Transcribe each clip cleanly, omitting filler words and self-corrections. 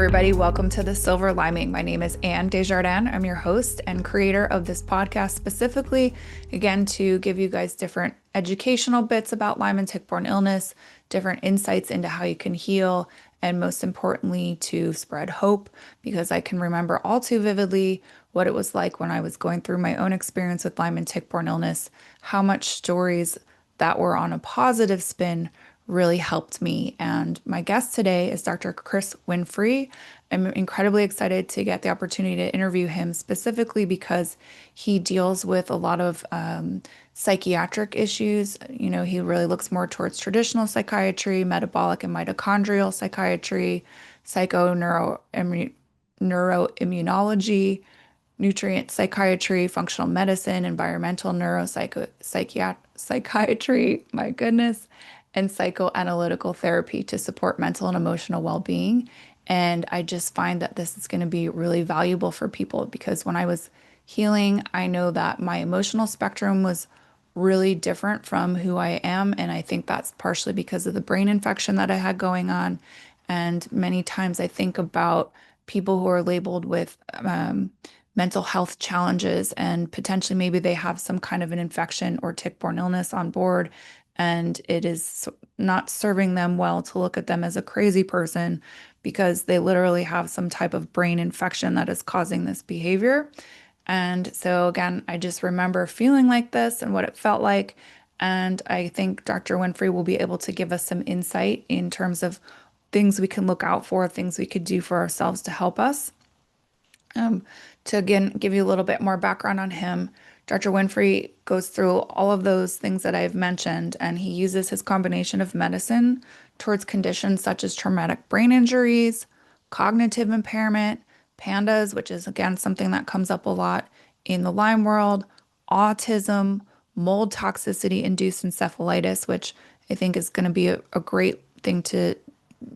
everybody. Welcome to the Silver Lyming. My name is Anne Desjardins. I'm your host and creator of this podcast, specifically, again, to give you guys different educational bits about Lyme and tick-borne illness, different insights into how you can heal, and most importantly, to spread hope, because I can remember all too vividly what it was like when I was going through my own experience with Lyme and tick-borne illness, how much stories that were on a positive spin really helped me. And my guest today is Dr. Chris Winfrey. I'm incredibly excited to get the opportunity to interview him specifically because he deals with a lot of psychiatric issues. You know, he really looks more towards traditional psychiatry, metabolic and mitochondrial psychiatry, neuroimmunology, nutrient psychiatry, functional medicine, environmental psychiatry, my goodness, and psychoanalytical therapy to support mental and emotional well-being. And I just find that this is going to be really valuable for people because when I was healing, I know that my emotional spectrum was really different from who I am. And I think that's partially because of the brain infection that I had going on. And many times I think about people who are labeled with mental health challenges and potentially maybe they have some kind of an infection or tick-borne illness on board. And it is not serving them well to look at them as a crazy person because they literally have some type of brain infection that is causing this behavior. And so, again, I just remember feeling like this and what it felt like. And I think Dr. Winfrey will be able to give us some insight in terms of things we can look out for, things we could do for ourselves to help us. Um, to again give you a little bit more background on him, Dr. Winfrey goes through all of those things that I've mentioned, and he uses his combination of medicine towards conditions such as traumatic brain injuries, cognitive impairment, pandas, which is again something that comes up a lot in the Lyme world, autism, mold toxicity induced encephalitis, which I think is going to be a great thing to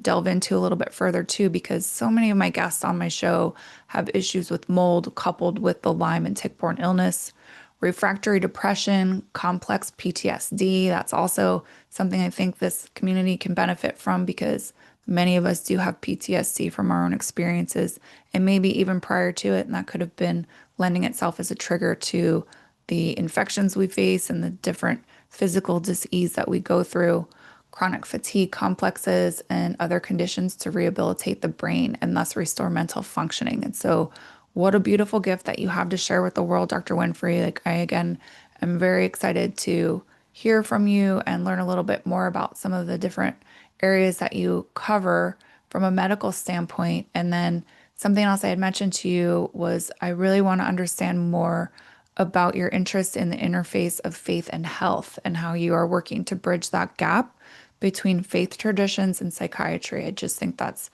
delve into a little bit further too, because so many of my guests on my show have issues with mold coupled with the Lyme and tick-borne illness, refractory depression, complex PTSD. That's also something I think this community can benefit from because many of us do have PTSD from our own experiences and maybe even prior to it. And that could have been lending itself as a trigger to the infections we face and the different physical disease that we go through, chronic fatigue complexes, and other conditions to rehabilitate the brain and thus restore mental functioning. And so, what a beautiful gift that you have to share with the world, Dr. Winfrey. Like, I again am very excited to hear from you and learn a little bit more about some of the different areas that you cover from a medical standpoint. And then something else I had mentioned to you was I really want to understand more about your interest in the interface of faith and health and how you are working to bridge that gap between faith traditions and psychiatry. I just think that's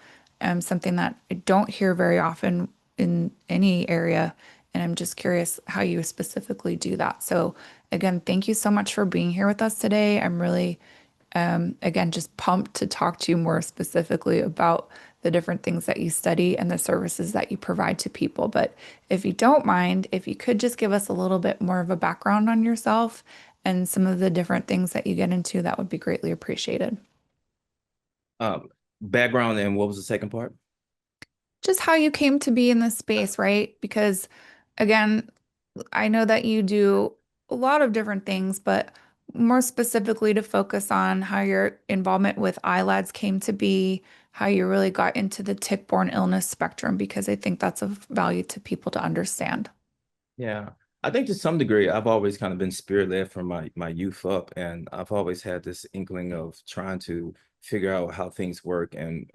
something that I don't hear very often in any area. And I'm just curious how you specifically do that. So, again, thank you so much for being here with us today. I'm really, again, just pumped to talk to you more specifically about the different things that you study and the services that you provide to people. But if you don't mind, if you could just give us a little bit more of a background on yourself and some of the different things that you get into, that would be greatly appreciated. Background and what was the second part? Just how you came to be in this space, right? Because again, I know that you do a lot of different things, but more specifically to focus on how your involvement with ILADs came to be, how you really got into the tick-borne illness spectrum, because I think that's of value to people to understand. Yeah, I think to some degree, I've always kind of been spirit-led from my youth up, and I've always had this inkling of trying to figure out how things work and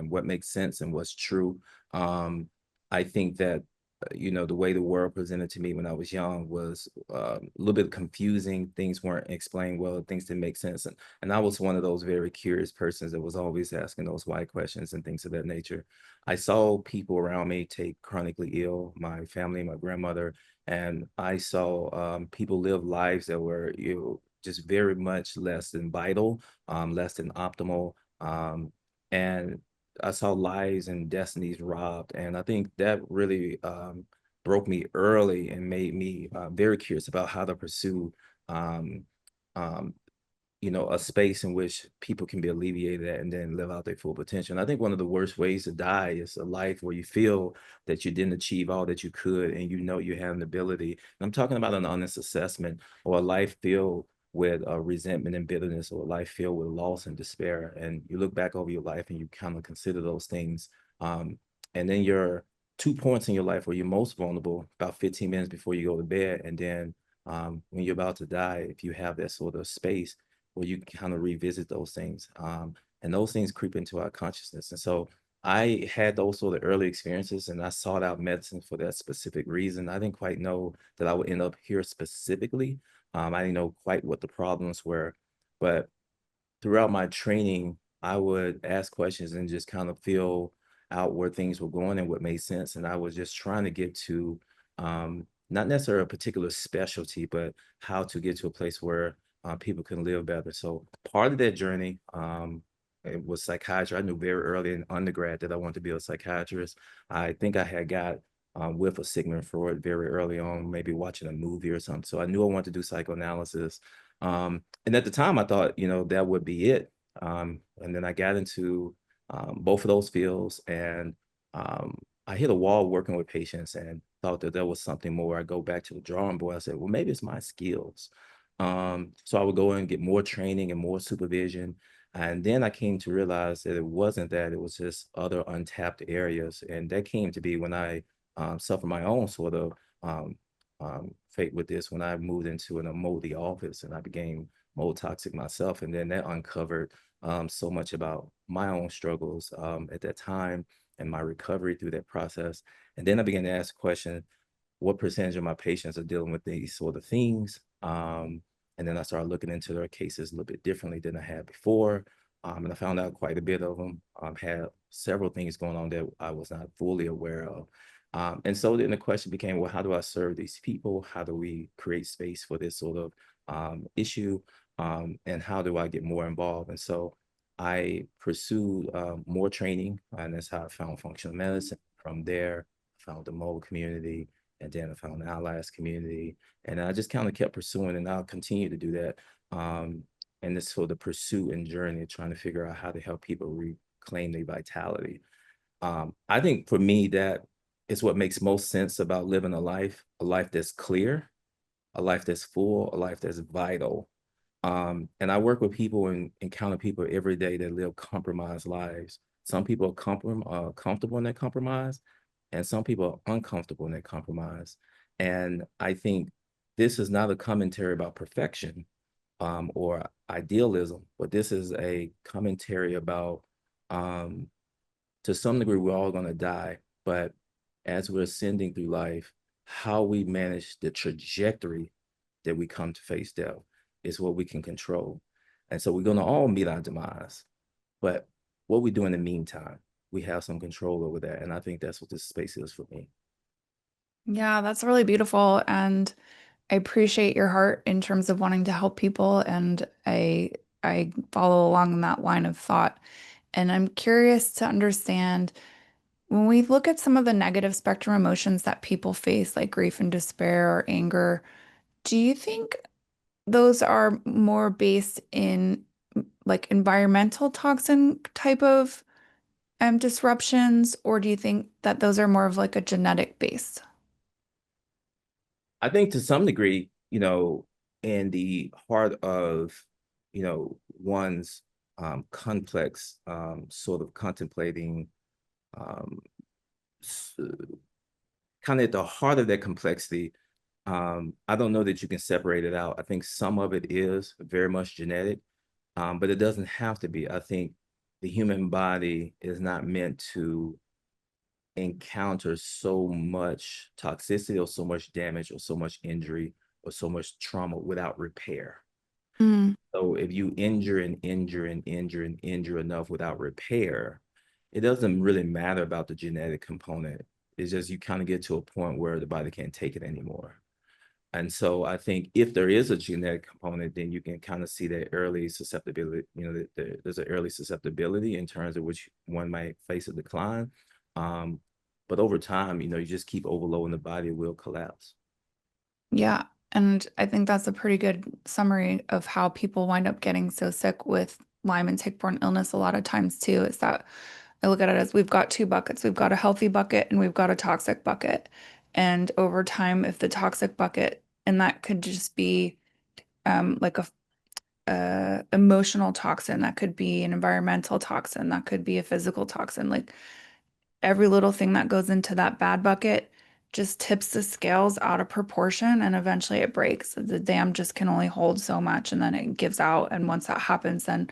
what makes sense and what's true. I think that the way the world presented to me when I was young was a little bit confusing. Things weren't explained well. Things didn't make sense, and I was one of those very curious persons that was always asking those why questions and things of that nature. I saw people around me take chronically ill, my family, my grandmother, and I saw people live lives that were just very much less than vital, less than optimal, and I saw lives and destinies robbed, and I think that really broke me early and made me very curious about how to pursue um, um, a space in which people can be alleviated at and then live out their full potential. And I think one of the worst ways to die is a life where you feel that you didn't achieve all that you could and you know you have an ability. And I'm talking about an honest assessment, or a life filled with resentment and bitterness, or a life filled with loss and despair. And you look back over your life and you kind of consider those things. And then you're 2 points in your life where you're most vulnerable, about 15 minutes before you go to bed. And then when you're about to die, if you have that sort of space where you kind of revisit those things. And those things creep into our consciousness. And so I had those sort of early experiences, and I sought out medicine for that specific reason. I didn't quite know that I would end up here specifically. I didn't know quite what the problems were, but throughout my training, I would ask questions and just kind of feel out where things were going and what made sense. And I was just trying to get to not necessarily a particular specialty, but how to get to a place where people can live better. So part of that journey, it was psychiatry. I knew very early in undergrad that I wanted to be a psychiatrist. I think I had got with a Sigmund Freud very early on, maybe watching a movie or something. So I knew I wanted to do psychoanalysis. And at the time, I thought, that would be it. And then I got into both of those fields, and I hit a wall working with patients and thought that there was something more. I go back to the drawing board. I said, well, maybe it's my skills. So I would go and get more training and more supervision. And then I came to realize that it wasn't that, it was just other untapped areas. And that came to be when I suffered my own sort of fate with this, when I moved into a moldy office and I became mold toxic myself. And then that uncovered so much about my own struggles at that time and my recovery through that process. And then I began to ask the question, what percentage of my patients are dealing with these sort of things? And then I started looking into their cases a little bit differently than I had before. And I found out quite a bit of them had several things going on that I was not fully aware of. And so then the question became, well, how do I serve these people? How do we create space for this sort of issue? And how do I get more involved? And so I pursued more training, and that's how I found functional medicine. From there, I found the mobile community, and then I found the allies community. And I just kind of kept pursuing, and I'll continue to do that. And this for the pursuit and journey, trying to figure out how to help people reclaim their vitality. I think for me, that is what makes most sense about living a life that's clear, a life that's full, a life that's vital. And I work with people and encounter people every day that live compromised lives. Some people are comfortable in that compromise, and some people are uncomfortable in that compromise. And I think this is not a commentary about perfection or idealism, but this is a commentary about, to some degree, we're all going to die, but as we're ascending through life, how we manage the trajectory that we come to face death is what we can control. And so we're going to all meet our demise, but what we do in the meantime, we have some control over that. And I think that's what this space is for me. Yeah, that's really beautiful. And I appreciate your heart in terms of wanting to help people. And I follow along in that line of thought. And I'm curious to understand when we look at some of the negative spectrum emotions that people face, like grief and despair or anger, do you think those are more based in like environmental toxin type of disruptions, or do you think that those are more of like a genetic base? I think to some degree, in the heart of, one's complex sort of contemplating, um, kind of at the heart of that complexity, I don't know that you can separate it out. I think some of it is very much genetic, but it doesn't have to be. I think the human body is not meant to encounter so much toxicity or so much damage or so much injury or so much trauma without repair. Mm, So if you injure and injure and injure and injure enough without repair, it doesn't really matter about the genetic component. It's just you kind of get to a point where the body can't take it anymore. And so I think if there is a genetic component, then you can kind of see that early susceptibility, there's an early susceptibility in terms of which one might face a decline. Um, but over time, you just keep overloading the body, it will collapse. yeah. And I think that's a pretty good summary of how people wind up getting so sick with Lyme and tick-borne illness a lot of times too, is that I look at it as we've got two buckets. We've got a healthy bucket and we've got a toxic bucket. And over time, if the toxic bucket, and that could just be like a emotional toxin, that could be an environmental toxin, that could be a physical toxin, like every little thing that goes into that bad bucket just tips the scales out of proportion and eventually it breaks. The dam just can only hold so much and then it gives out. And once that happens, then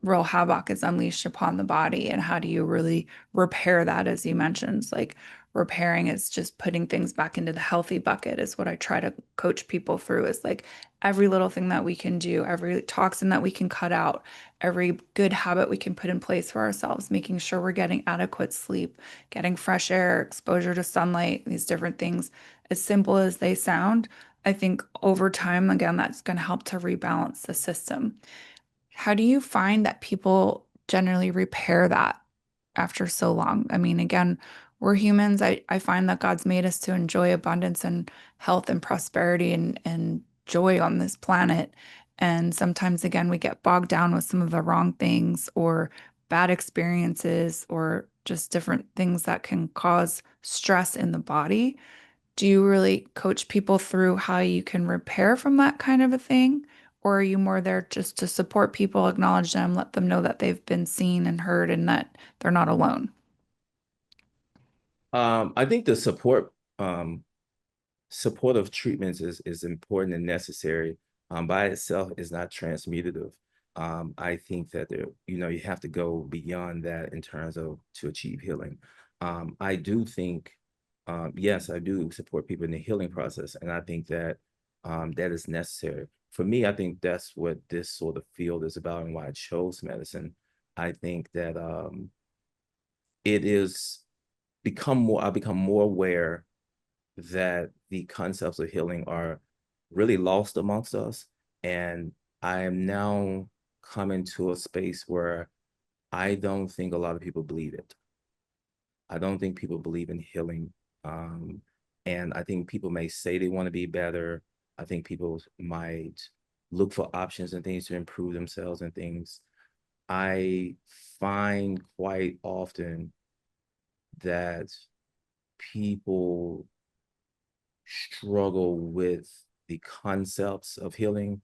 real havoc is unleashed upon the body. And how do you really repair that, as you mentioned? Like repairing is just putting things back into the healthy bucket, is what I try to coach people through, is like every little thing that we can do, every toxin that we can cut out, every good habit we can put in place for ourselves, making sure we're getting adequate sleep, getting fresh air, exposure to sunlight, these different things, as simple as they sound. I think over time, again, that's going to help to rebalance the system. How do you find that people generally repair that after so long? I mean, again, we're humans. I find that God's made us to enjoy abundance and health and prosperity and joy on this planet. And sometimes, again, we get bogged down with some of the wrong things or bad experiences or just different things that can cause stress in the body. Do you really coach people through how you can repair from that kind of a thing? Or are you more there just to support people, acknowledge them, let them know that they've been seen and heard and that they're not alone? I think the supportive treatments is important and necessary. By itself is not transmutative. I think that there, you have to go beyond that in terms of to achieve healing. I do think, yes, I do support people in the healing process, and I think that that is necessary. For me, I think that's what this sort of field is about and why I chose medicine. I think that it is I become more aware that the concepts of healing are really lost amongst us. And I am now coming to a space where I don't think a lot of people believe it. I don't think people believe in healing. Um, and I think people may say they want to be better. I think people might look for options and things to improve themselves and things. I find quite often that people struggle with the concepts of healing.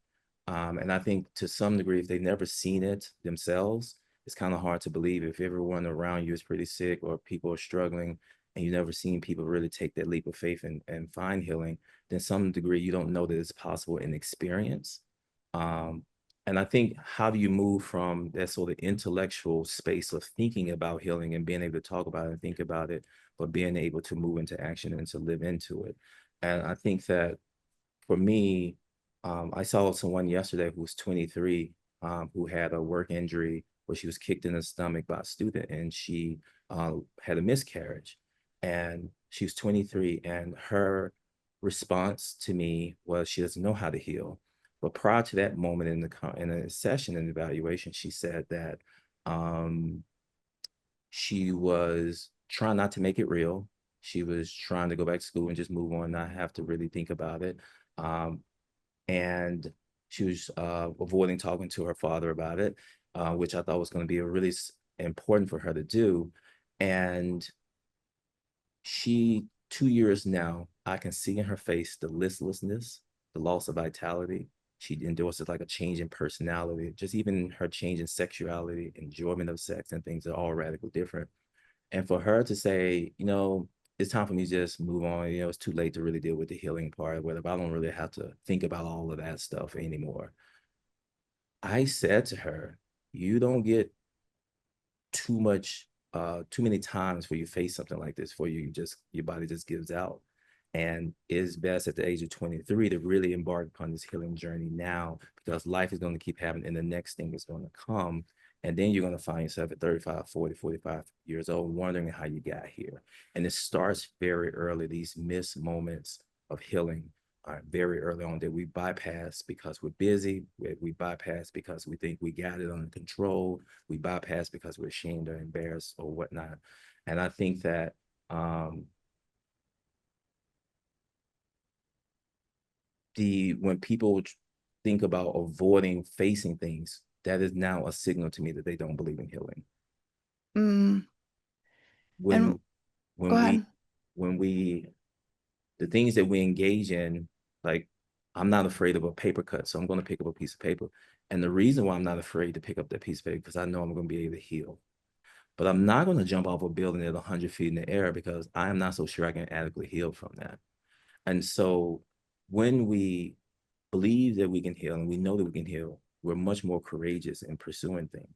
And I think to some degree, if they've never seen it themselves, it's kind of hard to believe if everyone around you is pretty sick or people are struggling and you've never seen people really take that leap of faith and find healing, then some degree you don't know that it's possible in experience. Um, and I think how do you move from that sort of intellectual space of thinking about healing and being able to talk about it and think about it, but being able to move into action and to live into it. And I think that for me, I saw someone yesterday who was 23, who had a work injury where she was kicked in the stomach by a student and she had a miscarriage. And she was 23, and her response to me was she doesn't know how to heal. But prior to that moment in a session and evaluation, she said that um, she was trying not to make it real. She was trying to go back to school and just move on, not have to really think about it. Um, and she was avoiding talking to her father about it, which I thought was going to be a really important for her to do. And she, 2 years now, I can see in her face the listlessness, the loss of vitality. She endorses like a change in personality, just even her change in sexuality, enjoyment of sex, and things are all radically different. And for her to say, it's time for me to just move on, it's too late to really deal with the healing part, whatever. I don't really have to think about all of that stuff anymore. I said to her, you don't get too many times where you face something like this, where your body just gives out. And it's best at the age of 23 to really embark upon this healing journey now, because life is going to keep happening and the next thing is going to come. And then you're going to find yourself at 35, 40, 45 years old, wondering how you got here. And it starts very early, these missed moments of healing very early on that we bypass because we're busy. We bypass because we think we got it under control. We bypass because we're ashamed or embarrassed or whatnot. And I think that um, the when people think about avoiding facing things, that is now a signal to me that they don't believe in healing. Mm, and When go when we ahead. when we the things that we engage in, like I'm not afraid of a paper cut, so I'm going to pick up a piece of paper. And the reason why I'm not afraid to pick up that piece of paper because I know I'm going to be able to heal. But I'm not going to jump off a building at 100 feet in the air because I am not so sure I can adequately heal from that. And so when we believe that we can heal and we know that we can heal, we're much more courageous in pursuing things.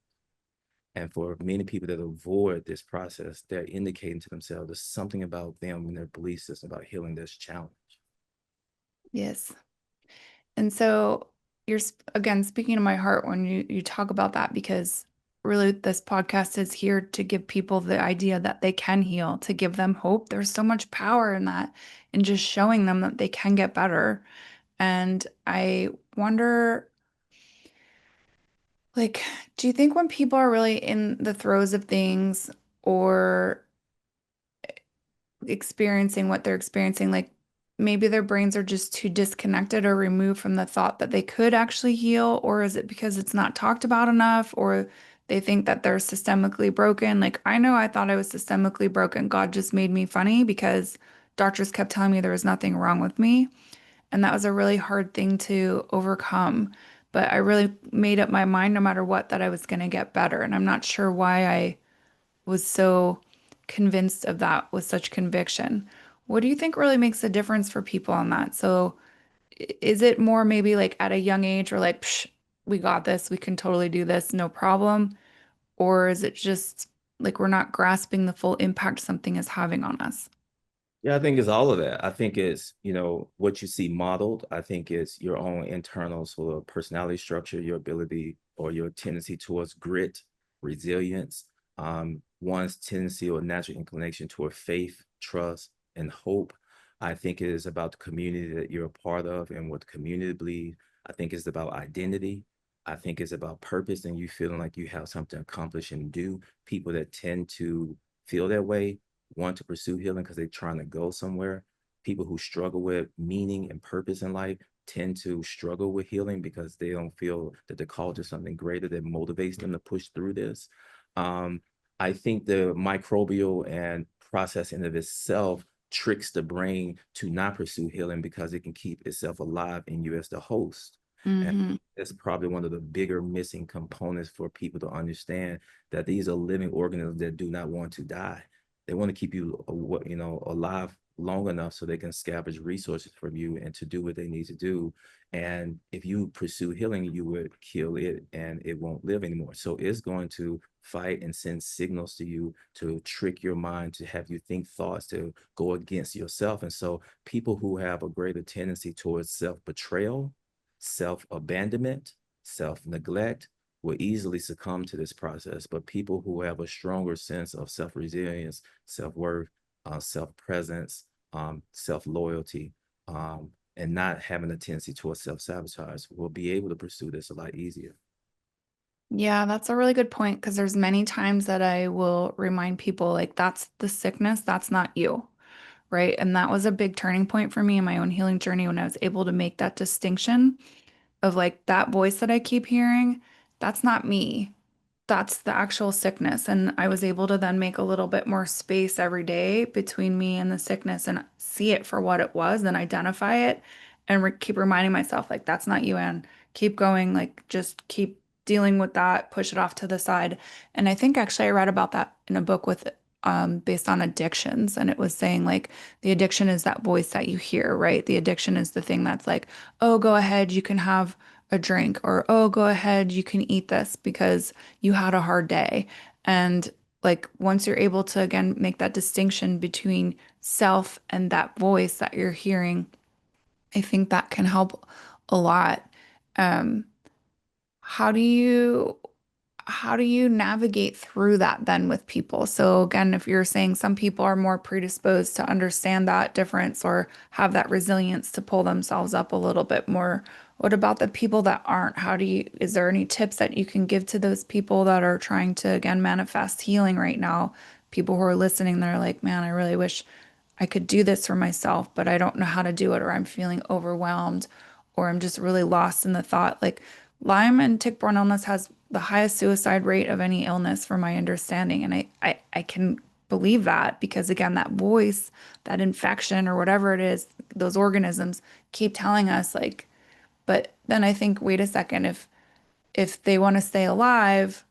And for many people that avoid this process, they're indicating to themselves there's something about them and their belief system about healing that's challenged. Yes. And so you're again speaking to my heart when you talk about that because really this podcast is here to give people the idea that they can heal, to give them hope. There's so much power in that, in just showing them that they can get better. And I wonder, like, do you think when people are really in the throes of things or experiencing what they're experiencing, like maybe their brains are just too disconnected or removed from the thought that they could actually heal, or is it because it's not talked about enough, or they think that they're systemically broken? Like, I know I thought I was systemically broken. God just made me funny because doctors kept telling me there was nothing wrong with me. And that was a really hard thing to overcome. But I really made up my mind, no matter what, that I was going to get better. And I'm not sure why I was so convinced of that with such conviction. What do you think really makes a difference for people on that? So, is it more maybe like at a young age, we're like, Psh, we got this, we can totally do this, no problem? Or is it just like we're not grasping the full impact something is having on us? Yeah, I think it's all of that. I think it's, what you see modeled. I think it's your own internal sort of personality structure, your ability or your tendency towards grit, resilience, one's tendency or natural inclination toward faith, trust, and hope. I think it is about the community that you're a part of and what the community believes. I think it's about identity. I think it's about purpose and you feeling like you have something to accomplish and do. People that tend to feel that way want to pursue healing because they're trying to go somewhere. People who struggle with meaning and purpose in life tend to struggle with healing because they don't feel that they're called to something greater that motivates them to push through this. Um, I think the microbial and process in of itself tricks the brain to not pursue healing because it can keep itself alive in you as the host. And Hmm. that's probably one of the bigger missing components for people to understand that these are living organisms that do not want to die. They want to keep you, alive long enough so they can scavenge resources from you and to do what they need to do. And if you pursue healing, you would kill it and it won't live anymore. So it's going to fight and send signals to you to trick your mind to have you think thoughts to go against yourself. And so people who have a greater tendency towards self-betrayal, self-abandonment, self-neglect, will easily succumb to this process. But people who have a stronger sense of self resilience, self worth, self presence, self loyalty, and not having a tendency towards self sabotage will be able to pursue this a lot easier. Yeah, that's a really good point because there's many times that I will remind people like that's the sickness, that's not you, right? And that was a big turning point for me in my own healing journey when I was able to make that distinction of like that voice that I keep hearing, that's not me. That's the actual sickness. And I was able to then make a little bit more space every day between me and the sickness and see it for what it was, then identify it and keep reminding myself, like, that's not you, Anne. Keep going, like, just keep dealing with that, push it off to the side. And I think actually I read about that in a book with based on addictions. And it was saying like the addiction is that voice that you hear, right? The addiction is the thing that's like, oh, go ahead, you can have a drink, or oh, go ahead, you can eat this because you had a hard day. And like once you're able to again make that distinction between self and that voice that you're hearing, I think that can help a lot. Um, how do you how do you navigate through that then with people? So again, if you're saying some people are more predisposed to understand that difference or have that resilience to pull themselves up a little bit more, what about the people that aren't? Is there any tips that you can give to those people that are trying to again manifest healing right now? People who are listening, they're like, man, I really wish I could do this for myself, but I don't know how to do it, or I'm feeling overwhelmed, or I'm just really lost in the thought. Like Lyme and tick-borne illness has the highest suicide rate of any illness from my understanding. And I can believe that because again, that voice, that infection or whatever it is, those organisms keep telling us like, but then I think, wait a second, if they want to stay alive,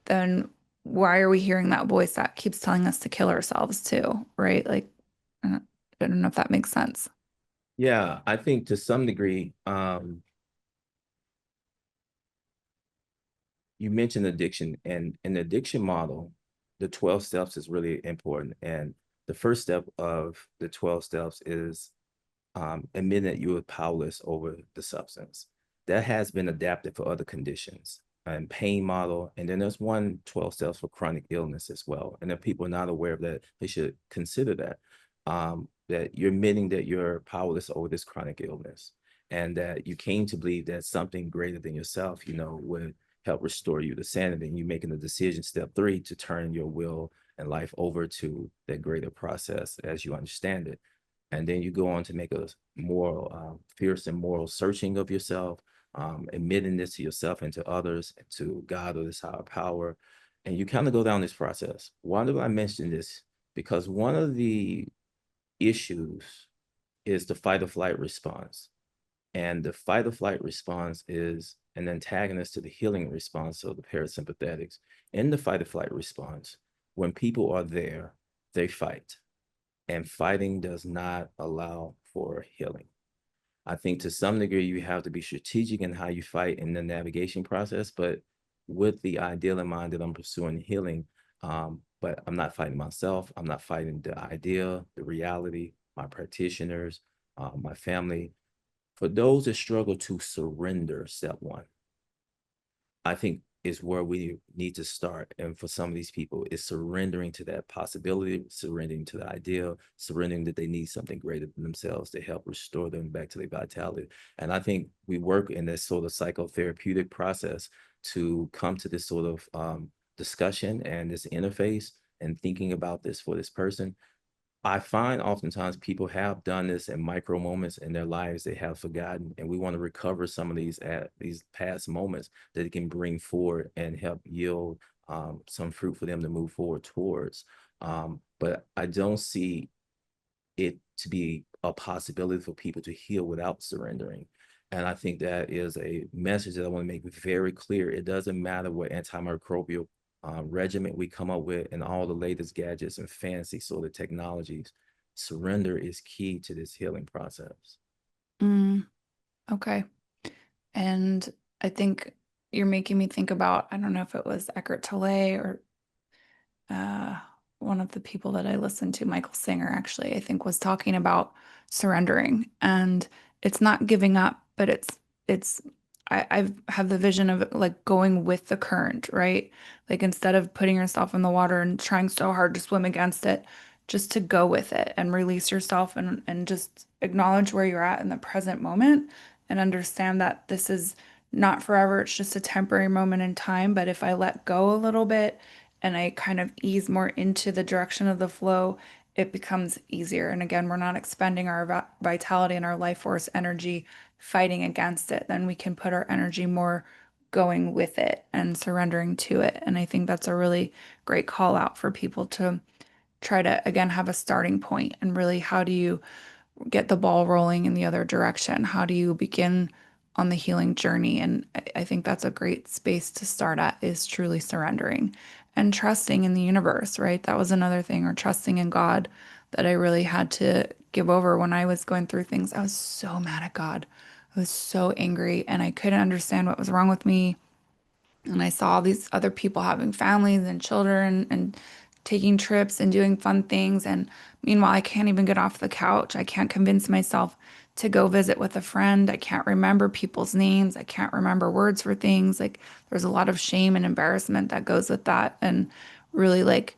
then why are we hearing that voice that keeps telling us to kill ourselves too, right? Like, I don't know if that makes sense. Yeah, I think to some degree, you mentioned addiction, and in the addiction model, the 12 steps is really important. And the first step of the 12 steps is admitting that you are powerless over the substance. That has been adapted for other conditions and pain model. And then there's 12 steps for chronic illness as well. And if people are not aware of that, they should consider that, that you're admitting that you're powerless over this chronic illness and that you came to believe that something greater than yourself, would help restore you to sanity. And you making the decision, step 3, to turn your will and life over to that greater process as you understand it. And then you go on to make a moral, fierce and moral searching of yourself, admitting this to yourself and to others, and to God or this higher power. And you kind of go down this process. Why do I mention this? Because one of the issues is the fight or flight response. And the fight or flight response is an antagonist to the healing response, so the parasympathetics. In the fight or flight response, when people are there, they fight, and fighting does not allow for healing. I think to some degree you have to be strategic in how you fight in the navigation process, but with the ideal in mind that I'm pursuing healing, but I'm not fighting myself. I'm not fighting the idea, the reality, my practitioners, my family. For those that struggle to surrender, step 1, I think is where we need to start. And for some of these people, is surrendering to that possibility, surrendering to the idea, surrendering that they need something greater than themselves to help restore them back to their vitality. And I think we work in this sort of psychotherapeutic process to come to this sort of discussion and this interface and thinking about this for this person. I find oftentimes people have done this in micro moments in their lives they have forgotten, and we want to recover some of these at these past moments that it can bring forward and help yield some fruit for them to move forward towards. But I don't see it to be a possibility for people to heal without surrendering. And I think that is a message that I want to make very clear. It doesn't matter what antimicrobial regimen we come up with and all the latest gadgets and fancy sort of technologies. Surrender is key to this healing process. Mm, okay. And I think you're making me think about, I don't know if it was Eckhart Tolle or uh, one of the people that I listened to, Michael Singer, actually, I think was talking about surrendering. And it's not giving up, but it's I have the vision of like going with the current, right? Like instead of putting yourself in the water and trying so hard to swim against it, just to go with it and release yourself and just acknowledge where you're at in the present moment and understand that this is not forever. It's just a temporary moment in time. But if I let go a little bit and I kind of ease more into the direction of the flow, it becomes easier. And again, we're not expending our vitality and our life force energy fighting against it. Then we can put our energy more going with it and surrendering to it. And I think that's a really great call out for people to try to, again, have a starting point and really how do you get the ball rolling in the other direction? How do you begin on the healing journey? And I think that's a great space to start at is truly surrendering and trusting in the universe, right? That was another thing, or trusting in God that I really had to give over when I was going through things. I was so mad at God. I was so angry and I couldn't understand what was wrong with me. And I saw all these other people having families and children and taking trips and doing fun things. And meanwhile, I can't even get off the couch. I can't convince myself to go visit with a friend. I can't remember people's names. I can't remember words for things. Like there's a lot of shame and embarrassment that goes with that. And really like,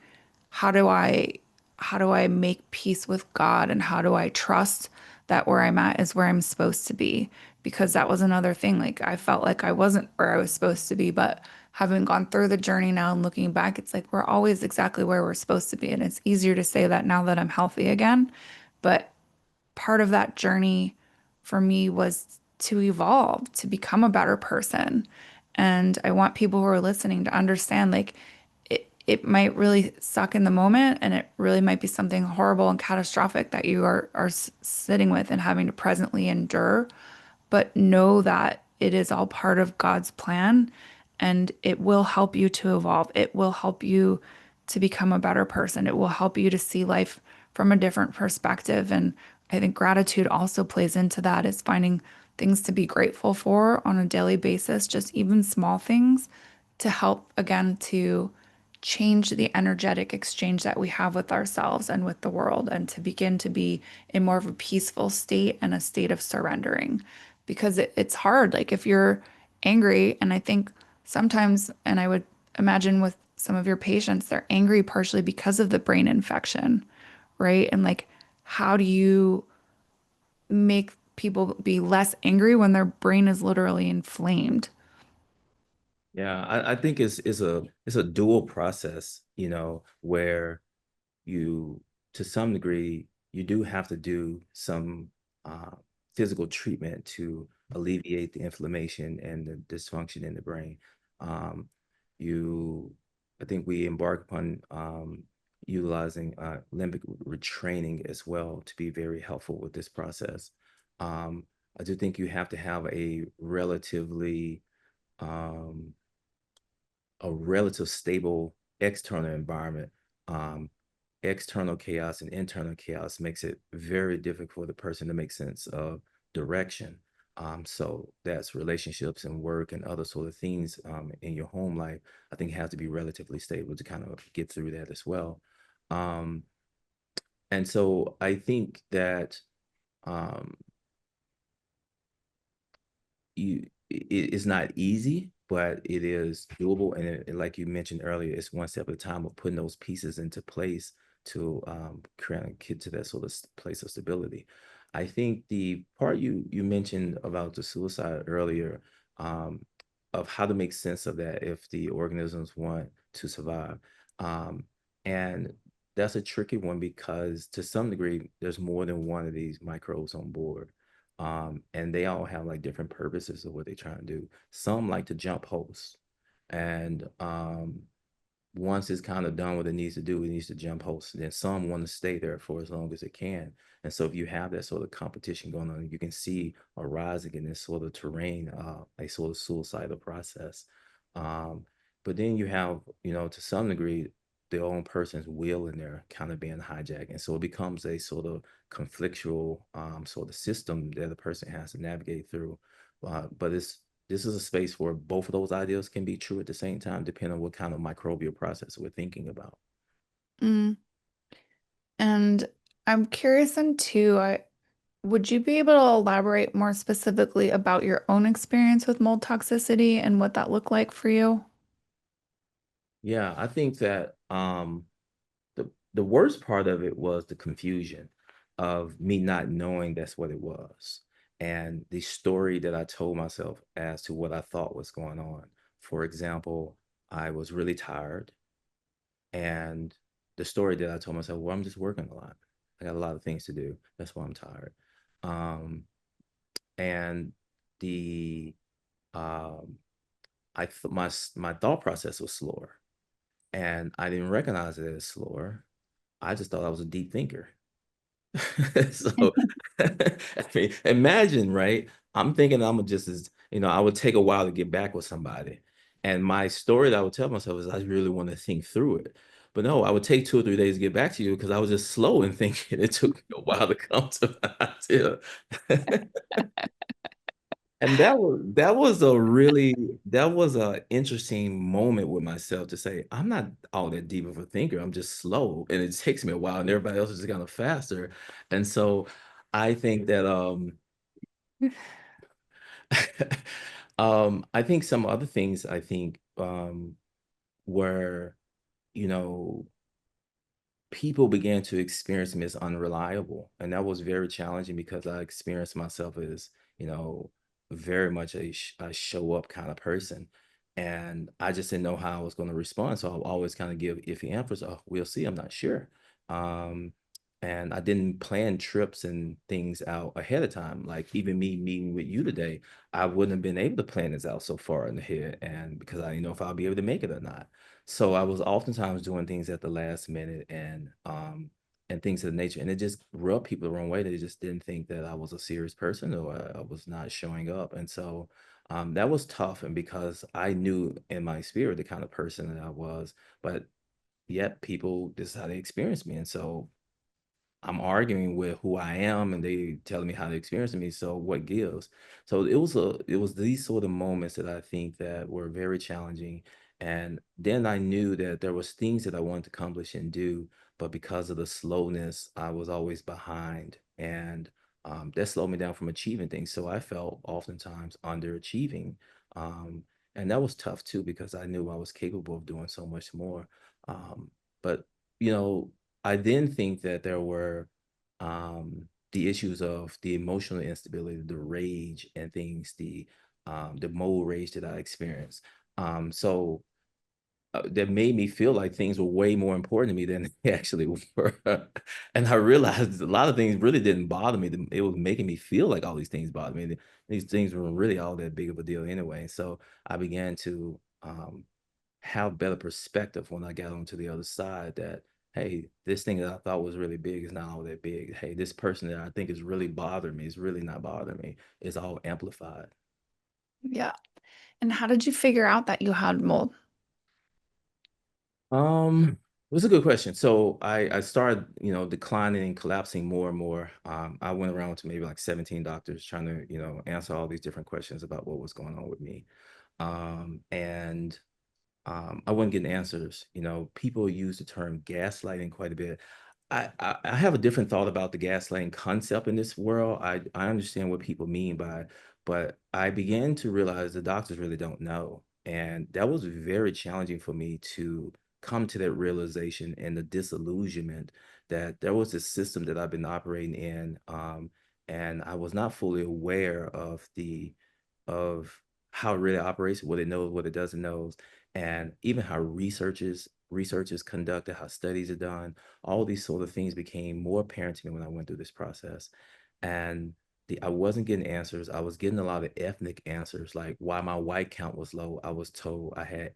how do I how do I make peace with God and how do I trust that where I'm at is where I'm supposed to be? Because that was another thing. Like I felt like I wasn't where I was supposed to be, but having gone through the journey now and looking back, it's like we're always exactly where we're supposed to be. And it's easier to say that now that I'm healthy again. But part of that journey for me was to evolve, to become a better person. And I want people who are listening to understand like it might really suck in the moment and it really might be something horrible and catastrophic that you are sitting with and having to presently endure, but know that it is all part of God's plan and it will help you to evolve. It will help you to become a better person. It will help you to see life from a different perspective. And I think gratitude also plays into that, is finding things to be grateful for on a daily basis, just even small things to help, again, to change the energetic exchange that we have with ourselves and with the world, and to begin to be in more of a peaceful state and a state of surrendering. Because it's hard. Like if you're angry, and I think sometimes, and I would imagine with some of your patients, they're angry partially because of the brain infection, right? And like, how do you make people be less angry when their brain is literally inflamed? Yeah, I think it's a dual process, where you, to some degree, you do have to do some uh, physical treatment to alleviate the inflammation and the dysfunction in the brain. Um, you, I think we embark upon utilizing limbic retraining as well to be very helpful with this process. Um, I do think you have to have um, a relative stable external environment. Um, External chaos and internal chaos makes it very difficult for the person to make sense of direction. So that's relationships and work and other sort of things in your home life. I think have to be relatively stable to kind of get through that as well. Um, and so I think that um, it is not easy, but it is doable. And like you mentioned earlier, it's one step at a time of putting those pieces into place to kind of get to that sort of place of stability. I think the part you mentioned about the suicide earlier, um, of how to make sense of that if the organisms want to survive. Um, and that's a tricky one because to some degree, there's more than one of these microbes on board. And they all have like different purposes of what they're trying to do. Some like to jump hosts, and once it's kind of done what it needs to do, it needs to jump hosts. And then some want to stay there for as long as it can. And so if you have that sort of competition going on, you can see a rising in this sort of terrain, a sort of suicidal process. Um, but then you have, to some degree, their own person's will in there kind of being hijacked. And so it becomes a sort of conflictual sort of system that the person has to navigate through. But this is a space where both of those ideas can be true at the same time, depending on what kind of microbial process we're thinking about. Mm. And I'm curious, and too, would you be able to elaborate more specifically about your own experience with mold toxicity and what that looked like for you? Yeah, I think that the worst part of it was the confusion of me not knowing that's what it was, and the story that I told myself as to what I thought was going on. For example, I was really tired, and the story that I told myself, well, I'm just working a lot. I got a lot of things to do. That's why I'm tired. Um, and the um, my thought process was slower, and I didn't recognize it as slower. I just thought I was a deep thinker. So, I mean, imagine, right? I'm thinking I'm just as, I would take a while to get back with somebody. And my story that I would tell myself is I really want to think through it. But no, I would take 2 or 3 days to get back to you because I was just slow in thinking. It took me a while to come to my idea. And that was a interesting moment with myself to say, I'm not all that deep of a thinker. I'm just slow and it takes me a while and everybody else is kind of faster. And so I think that I think some other things I think were, you know, people began to experience me as unreliable. And that was very challenging because I experienced myself as, very much a show up kind of person. And I just didn't know how I was going to respond. So I'll always kind of give iffy answers. Oh, we'll see. I'm not sure. Um, And I didn't plan trips and things out ahead of time. Like even me meeting with you today, I wouldn't have been able to plan this out so far in ahead, and because I didn't know if I'll be able to make it or not. So I was oftentimes doing things at the last minute and things of the nature, and it just rubbed people the wrong way. They just didn't think that I was a serious person or I was not showing up, and so that was tough. And because I knew in my spirit the kind of person that I was, but yet people, this is how they experienced me, and so I'm arguing with who I am and they telling me how they experience me. So what gives? So it was these sort of moments that I think that were very challenging. And then I knew that there was things that I wanted to accomplish and do, but because of the slowness, I was always behind. And that slowed me down from achieving things. So I felt oftentimes underachieving. Um, and that was tough too, because I knew I was capable of doing so much more. But you know, I then think that there were the issues of the emotional instability, the rage and things, the mode rage that I experienced. So that made me feel like things were way more important to me than they actually were. And I realized a lot of things really didn't bother me. It was making me feel like all these things bothered me. These things weren't really all that big of a deal anyway. So I began to have better perspective when I got onto the other side that, hey, this thing that I thought was really big is not all that big. Hey, this person that I think is really bothering me is really not bothering me. It's all amplified. Yeah. And how did you figure out that you had mold? It was a good question. So I started, declining and collapsing more and more. I went around to maybe like 17 doctors trying to, answer all these different questions about what was going on with me. And I wasn't getting answers. People use the term gaslighting quite a bit. I have a different thought about the gaslighting concept in this world. I understand what people mean by, but I began to realize the doctors really don't know. And that was very challenging for me to come to that realization and the disillusionment that there was this system that I've been operating in. And I was not fully aware of how it really operates, what it knows, what it doesn't know, and even how research is conducted, how studies are done. All these sort of things became more apparent to me when I went through this process. And I wasn't getting answers. I was getting a lot of ethnic answers, like why my white count was low. I was told I had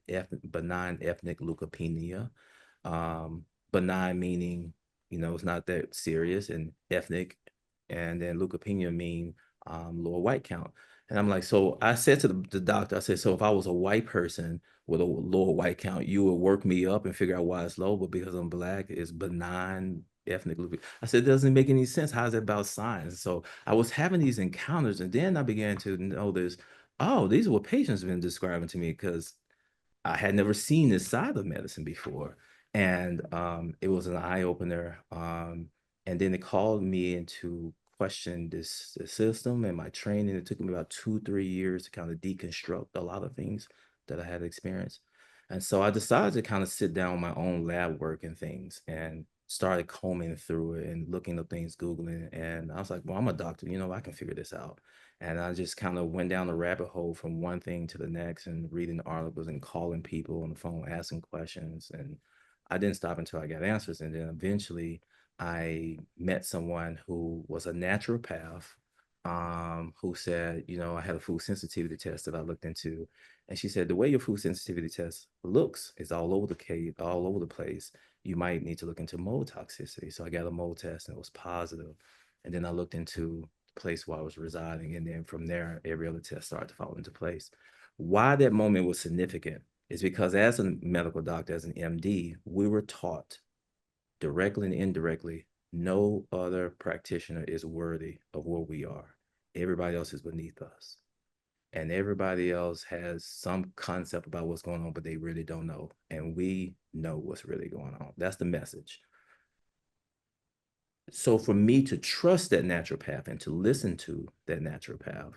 benign ethnic leukopenia. Um, Benign meaning, it's not that serious, and ethnic, and then leukopenia mean lower white count. And I'm like, so I said to the doctor, I said, so if I was a white person with a lower white count, you would work me up and figure out why it's low, but because I'm black, it's benign ethnic leukemia. I said, it doesn't make any sense. How's it about science? So I was having these encounters, and then I began to notice, oh, these are what patients have been describing to me, because I had never seen this side of medicine before. And it was an eye opener. And then it called me into question this system and my training. It took me about 2, 3 years to kind of deconstruct a lot of things that I had experienced. And so I decided to kind of sit down on my own lab work and things and started combing through it and looking up things, Googling. And I was like, well, I'm a doctor, I can figure this out. And I just kind of went down the rabbit hole from one thing to the next and reading articles and calling people on the phone, asking questions. And I didn't stop until I got answers. And then eventually I met someone who was a naturopath, who said, I had a food sensitivity test that I looked into. And she said, the way your food sensitivity test looks is all over the cave, all over the place. You might need to look into mold toxicity. So I got a mold test and it was positive. And then I looked into place where I was residing. And then from there, every other test started to fall into place. Why that moment was significant is because as a medical doctor, as an MD, we were taught directly and indirectly, no other practitioner is worthy of where we are. Everybody else is beneath us. And everybody else has some concept about what's going on, but they really don't know. And we know what's really going on. That's the message. So for me to trust that naturopath and to listen to that naturopath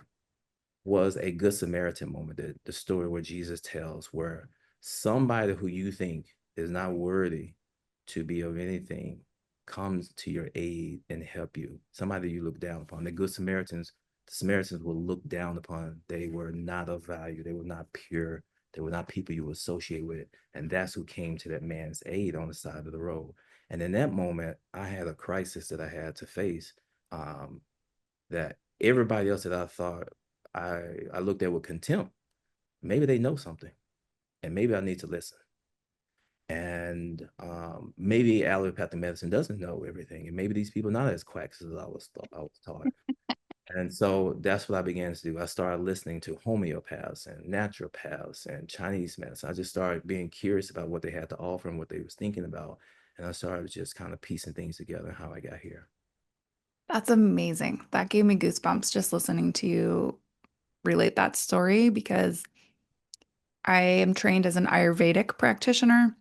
was a Good Samaritan moment, the story where Jesus tells, where somebody who you think is not worthy to be of anything comes to your aid and help you. Somebody you look down upon. The Samaritans were looked down upon. They were not of value. They were not pure. They were not people you associate with. And that's who came to that man's aid on the side of the road. And in that moment, I had a crisis that I had to face, um, that everybody else that I thought I looked at with contempt, maybe they know something, and maybe I need to listen. And maybe allopathic medicine doesn't know everything, and maybe these people are not as quacks as I was taught. And so that's what I began to do. I started listening to homeopaths and naturopaths and Chinese medicine. I just started being curious about what they had to offer and what they was thinking about. And I started just kind of piecing things together how I got here. That's amazing. That gave me goosebumps just listening to you relate that story because I am trained as an Ayurvedic practitioner.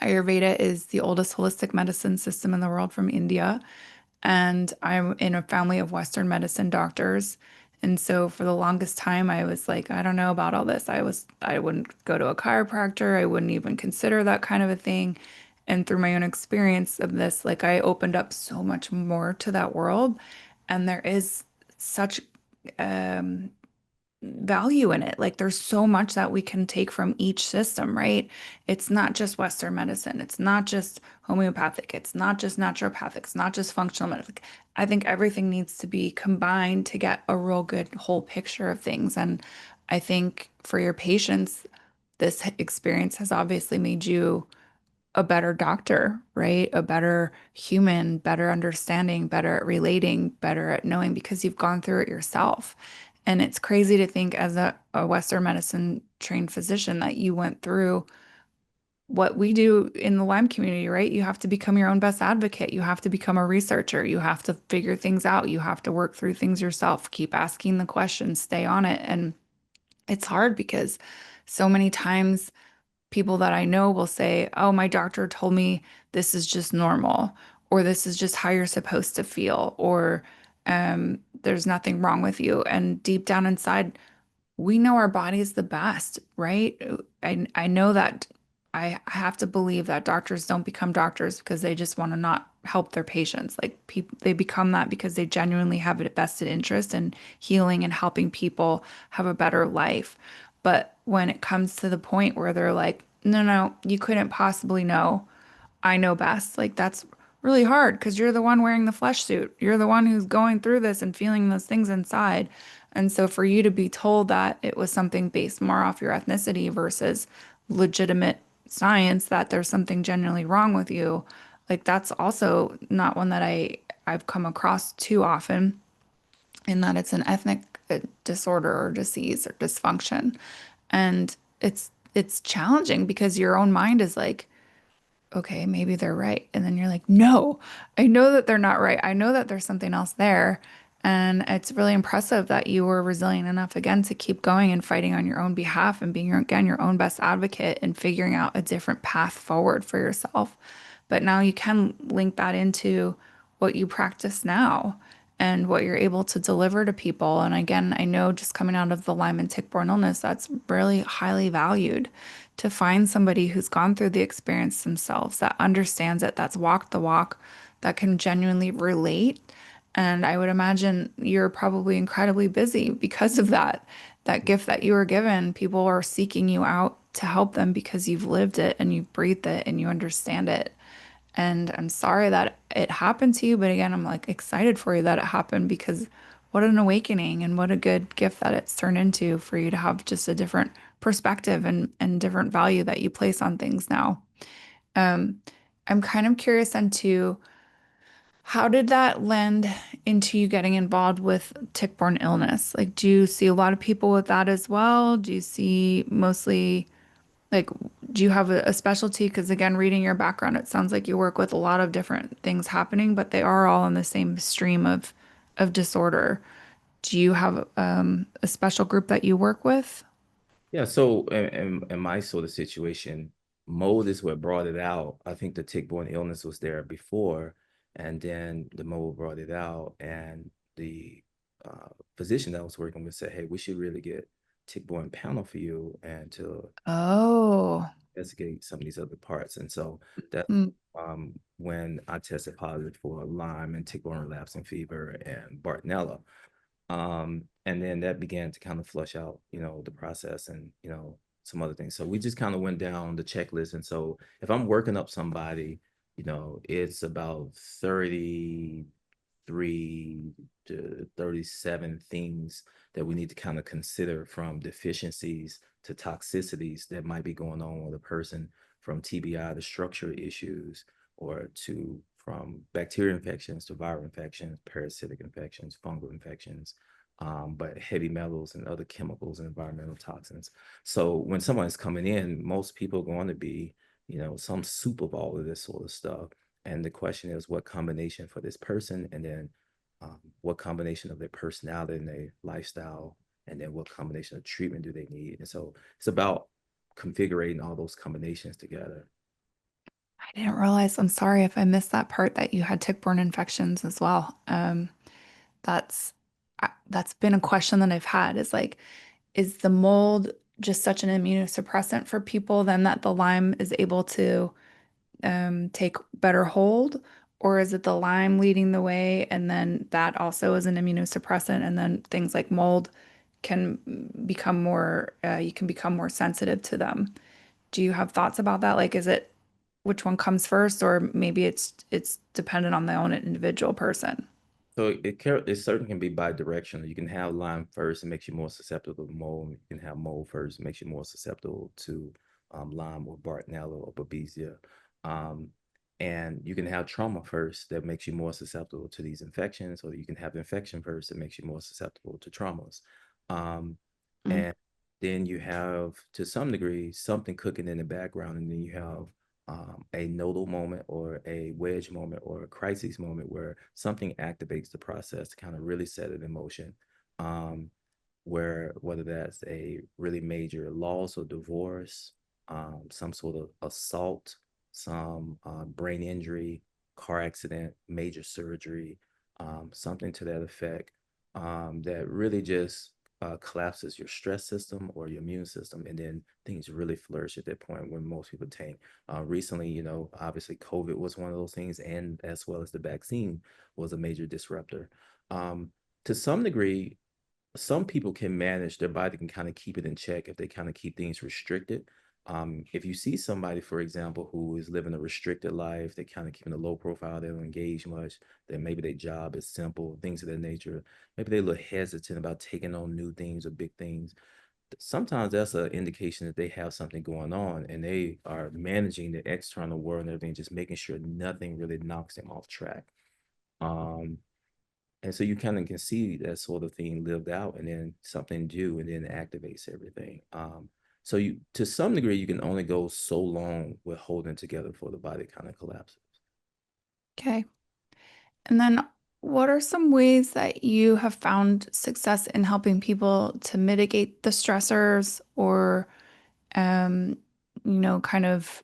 Ayurveda is the oldest holistic medicine system in the world from India. And I'm in a family of Western medicine doctors. And so for the longest time, I was like, I don't know about all this. I wouldn't go to a chiropractor. I wouldn't even consider that kind of a thing. And through my own experience of this, like I opened up so much more to that world. And there is such um, value in it. Like there's so much that we can take from each system, right? It's not just Western medicine. It's not just homeopathic. It's not just naturopathic. It's not just functional medicine. I think everything needs to be combined to get a real good whole picture of things. And I think for your patients, this experience has obviously made you a better doctor, right? A better human, better understanding, better at relating, better at knowing because you've gone through it yourself. And it's crazy to think as a Western medicine trained physician that you went through what we do in the Lyme community, right? You have to become your own best advocate. You have to become a researcher. You have to figure things out. You have to work through things yourself, keep asking the questions, stay on it. And it's hard because so many times people that I know will say, "Oh, my doctor told me this is just normal," or "This is just how you're supposed to feel," or "There's nothing wrong with you." And deep down inside, we know our body is the best, right? I know that I have to believe that doctors don't become doctors because they just want to not help their patients. Like people, they become that because they genuinely have a vested interest in healing and helping people have a better life. But when it comes to the point where they're like, no, no, you couldn't possibly know. I know best. Like that's really hard because you're the one wearing the flesh suit. You're the one who's going through this and feeling those things inside. And so for you to be told that it was something based more off your ethnicity versus legitimate science that there's something genuinely wrong with you, like that's also not one that I've come across too often in that it's an ethnic disorder or disease or dysfunction. And it's challenging because your own mind is like, okay, maybe they're right. And then you're like, no, I know that they're not right. I know that there's something else there. And it's really impressive that you were resilient enough again to keep going and fighting on your own behalf and being again your own best advocate and figuring out a different path forward for yourself. But now you can link that into what you practice now and what you're able to deliver to people. And again, I know just coming out of the Lyme and tick-borne illness, that's really highly valued to find somebody who's gone through the experience themselves, that understands it, that's walked the walk, that can genuinely relate. And I would imagine you're probably incredibly busy because of that. That gift that you were given, people are seeking you out to help them because you've lived it and you've breathed it and you understand it. And I'm sorry that it happened to you, but again, I'm like excited for you that it happened because what an awakening and what a good gift that it's turned into for you to have just a different perspective and different value that you place on things now. Um, I'm kind of curious into how did that lend into you getting involved with tick-borne illness? Like, do you see a lot of people with that as well? Do you see mostly like, do you have a specialty? Because again, reading your background, it sounds like you work with a lot of different things happening, but they are all in the same stream of disorder. Do you have a special group that you work with? Yeah, so in my sort of situation, mold is what brought it out. I think the tick-borne illness was there before, and then the mold brought it out, and the physician that I was working with said, "Hey, we should really get tick-borne panel for you and to Oh, investigate some of these other parts." And so that mm, when I tested positive for Lyme and tick-borne relapsing fever and Bartonella. And then that began to kind of flush out, the process and, some other things. So we just kind of went down the checklist. And so if I'm working up somebody, it's about 33 to 37 things that we need to kind of consider, from deficiencies to toxicities that might be going on with a person, from TBI to structural issues, or to from bacterial infections to viral infections, parasitic infections, fungal infections, but heavy metals and other chemicals and environmental toxins. So when someone is coming in, most people are going to be, some soup of all of this sort of stuff. And the question is, what combination for this person, and then what combination of their personality and their lifestyle, and then what combination of treatment do they need? And so it's about configuring all those combinations together. I didn't realize, I'm sorry if I missed that part that you had tick-borne infections as well. That's that's been a question that I've had is like, is the mold just such an immunosuppressant for people then that the Lyme is able to take better hold? Or is it the Lyme leading the way and then that also is an immunosuppressant and then things like mold can become more, you can become more sensitive to them? Do you have thoughts about that? Like, is it which one comes first, or maybe it's dependent on the own individual person? So it certainly can be bi-directional. You can have Lyme first, it makes you more susceptible to mold. You can have mold first, it makes you more susceptible to Lyme or Bartonella or Babesia. Um, and you can have trauma first that makes you more susceptible to these infections, or you can have infection first that makes you more susceptible to traumas. Um, Mm. and then you have, to some degree, something cooking in the background, and then you have a nodal moment or a wedge moment or a crisis moment where something activates the process to kind of really set it in motion. Um, where whether that's a really major loss or divorce, some sort of assault, some brain injury, car accident, major surgery, something to that effect, that really just collapses your stress system or your immune system, and then things really flourish at that point when most people tank. Recently, obviously COVID was one of those things, and as well as the vaccine was a major disruptor. Um, to some degree, some people can manage, their body can kind of keep it in check if they kind of keep things restricted. If you see somebody, for example, who is living a restricted life, they kind of keeping a low profile, they don't engage much, then maybe their job is simple, things of that nature. Maybe they're a little hesitant about taking on new things or big things. Sometimes that's an indication that they have something going on and they are managing the external world and everything, just making sure nothing really knocks them off track. Um, and so you kind of can see that sort of thing lived out, and then something do, and then activates everything. So to some degree, you can only go so long with holding together for the body kind of collapses. Okay. And then what are some ways that you have found success in helping people to mitigate the stressors or, um, kind of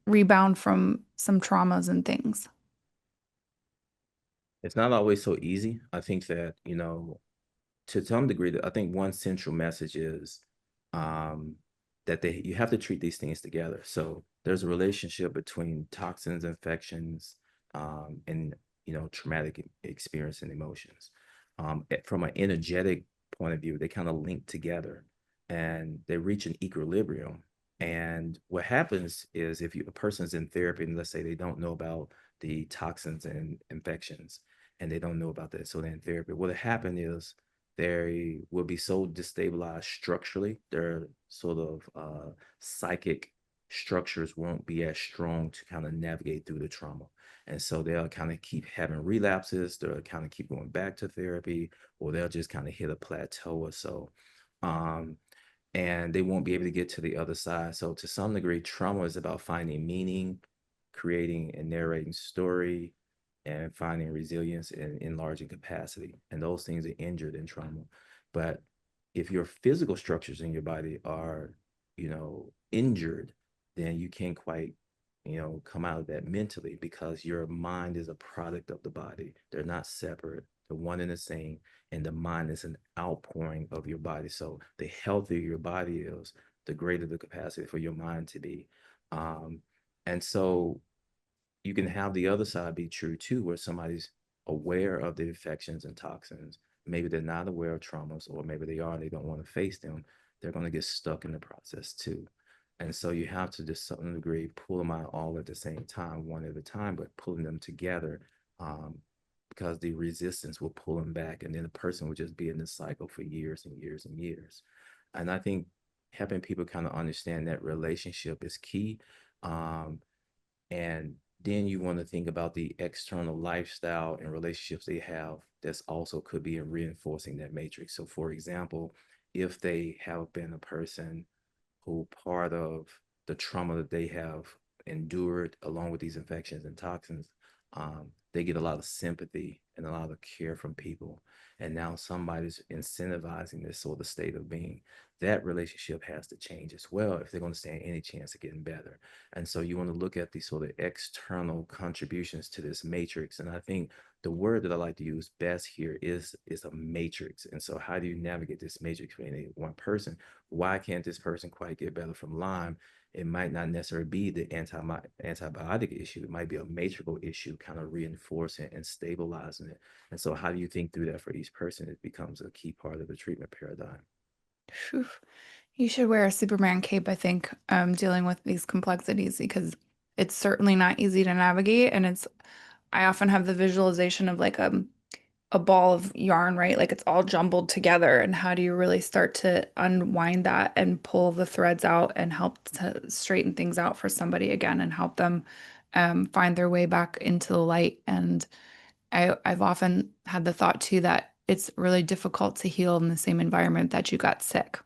rebound from some traumas and things? It's not always so easy. I think that, to some degree, I think one central message is um, that you have to treat these things together. So there's a relationship between toxins, infections, and traumatic experience and emotions. From an energetic point of view, they kind of link together, and they reach an equilibrium. And what happens is, if a person's in therapy, and let's say they don't know about the toxins and infections, and they don't know about that, so they're in therapy, what happened is they will be so destabilized structurally. Their sort of psychic structures won't be as strong to kind of navigate through the trauma. And so they'll kind of keep having relapses. They'll kind of keep going back to therapy, or they'll just kind of hit a plateau or so. Um, and they won't be able to get to the other side. So to some degree, trauma is about finding meaning, creating and narrating story, and finding resilience and enlarging capacity. And those things are injured in trauma. But if your physical structures in your body are, injured, then you can't quite, come out of that mentally, because your mind is a product of the body. They're not separate. They're one and the same. And the mind is an outpouring of your body. So the healthier your body is, the greater the capacity for your mind to be. Um, and so you can have the other side be true too, where somebody's aware of the infections and toxins. Maybe they're not aware of traumas, or maybe they are, they don't want to face them. They're going to get stuck in the process too. And so you have to, to some degree, pull them out all at the same time, one at a time, but pulling them together, um, because the resistance will pull them back. And then the person will just be in this cycle for years and years and years. And I think helping people kind of understand that relationship is key. Um, and then you want to think about the external lifestyle and relationships they have that's also could be in reinforcing that matrix. So, for example, if they have been a person who part of the trauma that they have endured along with these infections and toxins, they get a lot of sympathy and a lot of care from people. And now somebody's incentivizing this sort of state of being. That relationship has to change as well if they're going to stand any chance of getting better. And so you want to look at these sort of external contributions to this matrix. And I think the word that I like to use best here is a matrix. And so how do you navigate this matrix for any one person? Why can't this person quite get better from Lyme? It might not necessarily be the antibiotic issue. It might be a matrical issue, kind of reinforcing and stabilizing it. And so how do you think through that for each person? It becomes a key part of the treatment paradigm. Phew. You should wear a Superman cape, I think, dealing with these complexities because it's certainly not easy to navigate. And I often have the visualization of like a ball of yarn, right? Like it's all jumbled together. And how do you really start to unwind that and pull the threads out and help to straighten things out for somebody again and help them find their way back into the light? And I've often had the thought too that it's really difficult to heal in the same environment that you got sick.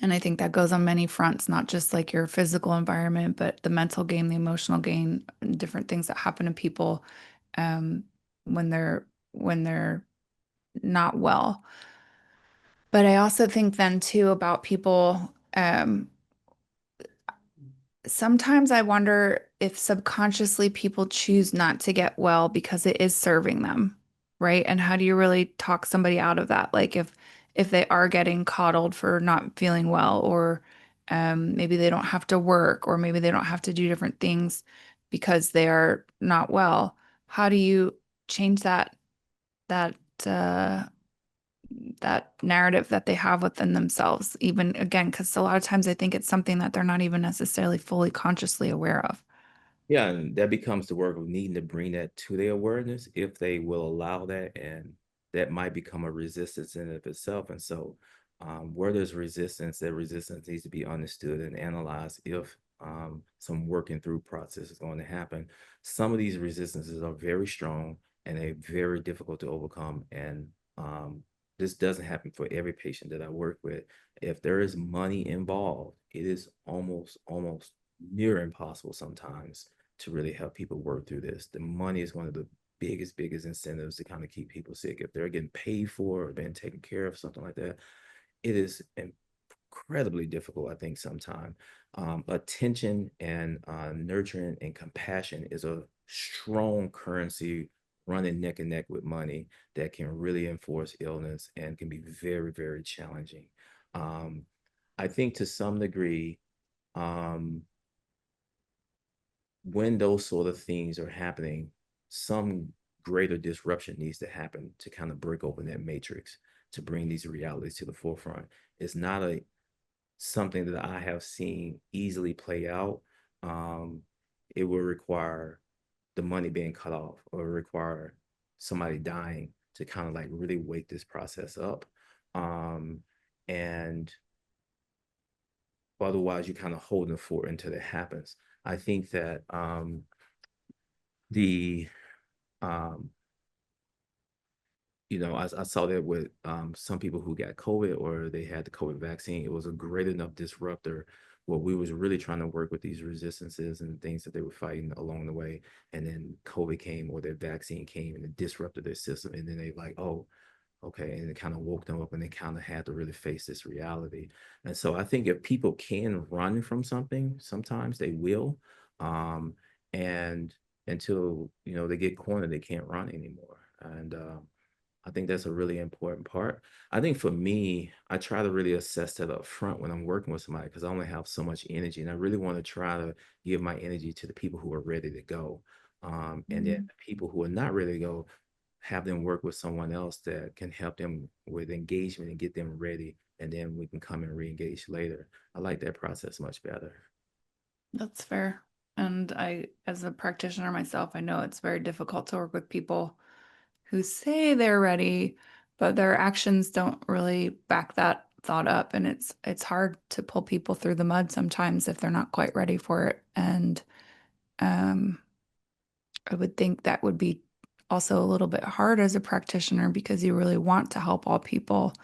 And I think that goes on many fronts, not just like your physical environment, but the mental game, the emotional game, different things that happen to people um, when they're not well. But I also think then too about people. Sometimes I wonder if subconsciously people choose not to get well because it is serving them, right? And how do you really talk somebody out of that? Like if they are getting coddled for not feeling well, or maybe they don't have to work, or maybe they don't have to do different things because they are not well. How do you change that uh, that narrative that they have within themselves, even again, because a lot of times I think it's something that they're not even necessarily fully consciously aware of. Yeah, and that becomes the work of needing to bring that to their awareness if they will allow that, and that might become a resistance in and of itself. And so, where there's resistance, that resistance needs to be understood and analyzed if some working through process is going to happen. Some of these resistances are very strong and they're very difficult to overcome. And this doesn't happen for every patient that I work with. If there is money involved, it is almost near impossible sometimes to really help people work through this. The money is one of the biggest incentives to kind of keep people sick. If they're getting paid for or being taken care of, something like that, it is incredibly difficult, I think, sometimes. Attention and nurturing and compassion is a strong currency running neck and neck with money that can really enforce illness and can be very challenging. Um, I think to some degree, um, when those sort of things are happening, some greater disruption needs to happen to kind of break open that matrix to bring these realities to the forefront. It's not a something that I have seen easily play out. Um, it will require the money being cut off or require somebody dying to kind of like really wake this process up. Um, and otherwise, you're kind of holding the fort until it happens. I think that the um, I saw that with some people who got COVID or they had the COVID vaccine. It was a great enough disruptor where we was really trying to work with these resistances and things that they were fighting along the way. And then COVID came or their vaccine came and it disrupted their system. And then they like, oh, okay. And it kind of woke them up and they kind of had to really face this reality. And so I think if people can run from something, sometimes they will. Um, and until, they get cornered, they can't run anymore. And I think that's a really important part. I think for me, I try to really assess that up front when I'm working with somebody because I only have so much energy, and I really want to try to give my energy to the people who are ready to go. And then Mhm. the people who are not ready to go, have them work with someone else that can help them with engagement and get them ready and then we can come and re-engage later. I like that process much better. That's fair. And as a practitioner myself, I know it's very difficult to work with people who say they're ready, but their actions don't really back that thought up. And it's hard to pull people through the mud sometimes if they're not quite ready for it. And um, I would think that would be also a little bit hard as a practitioner because you really want to help all people,